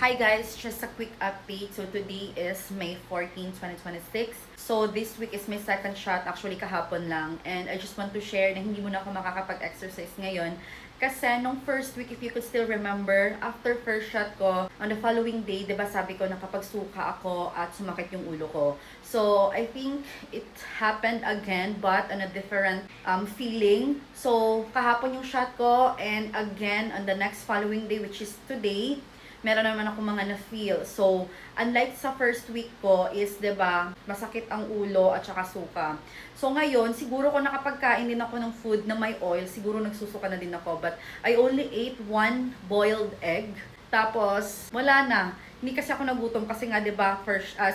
Hi guys, just a quick update. So today is May 14, 2026. So this week is my second shot, actually kahapon lang. And I just want to share na hindi muna ako makakapag-exercise ngayon. Kasi nung first week, if you could still remember, after first shot ko, on the following day, diba sabi ko nakapagsuka ako at sumakit yung ulo ko. So I think it happened again but on a different feeling. So kahapon yung shot ko and again on the next following day, which is today, meron naman ako mga na-feel. So, unlike sa first week ko is, 'di ba, masakit ang ulo at saka suka. So, ngayon, siguro ko nakapagkain din ako ng food na may oil, siguro nagsusuka na din ako. But, I only ate one boiled egg. Tapos, wala na. Hindi kasi ako nagutom kasi nga, 'di ba,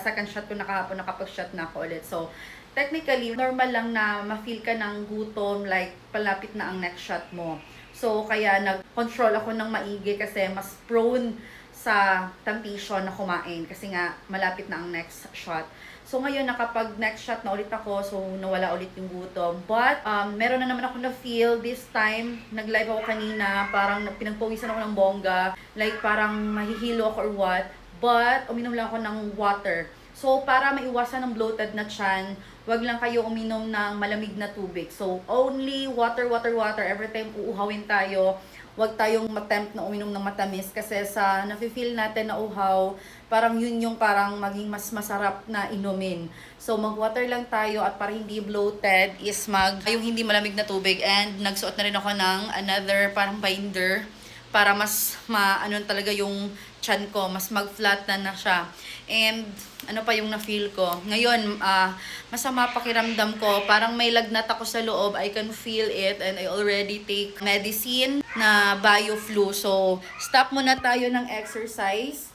second shot ko na kahapon, nakapag-shot na ako ulit. So, technically, normal lang na ma-feel ka ng gutom, like, palapit na ang next shot mo. So, kaya nag-control ako ng maigi kasi mas prone sa temptation na kumain kasi nga malapit na ang next shot. So ngayon nakapag next shot na ulit ako, so nawala ulit yung gutom. But meron na naman ako na feel this time, nag-live ako kanina, parang pinagpawisan ako ng bongga, like parang mahihilo ako or what. But uminom lang ako ng water. So para maiwasan ng bloated na tiyan, wag lang kayo uminom ng malamig na tubig. So only water, water, water every time uuhawin tayo. Huwag tayong matempt na uminom ng matamis kasi sa nafe-feel natin na uhaw, parang yun yung parang maging mas masarap na inumin. So mag-water lang tayo at para hindi bloated is yung hindi malamig na tubig, and nagsuot na rin ako ng another parang binder para mas ano talaga yung tiyan ko, mas mag-flat na siya. And ano pa yung na-feel ko? Ngayon, masama pakiramdam ko. Parang may lagnat ako sa loob. I can feel it and I already take medicine na BioFlu. So, stop muna tayo ng exercise.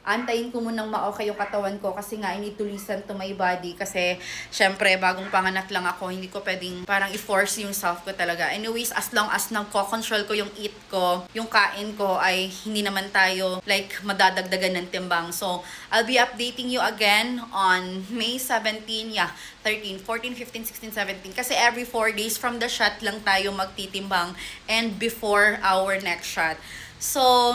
Antayin ko munang ma-okay yung katawan ko kasi nga I need to listen to my body kasi syempre bagong panganak lang ako, hindi ko pwedeng parang i-force yung self ko talaga. Anyways, as long as nagko-control ko yung eat ko, yung kain ko ay hindi naman tayo like madadagdagan ng timbang. So, I'll be updating you again on May 17, 13, 14, 15, 16, 17 kasi every 4 days from the shot lang tayo magtitimbang and before our next shot. So,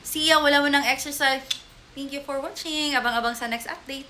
see ya. Wala mo ng exercise. Thank you for watching. Abang-abang sa next update.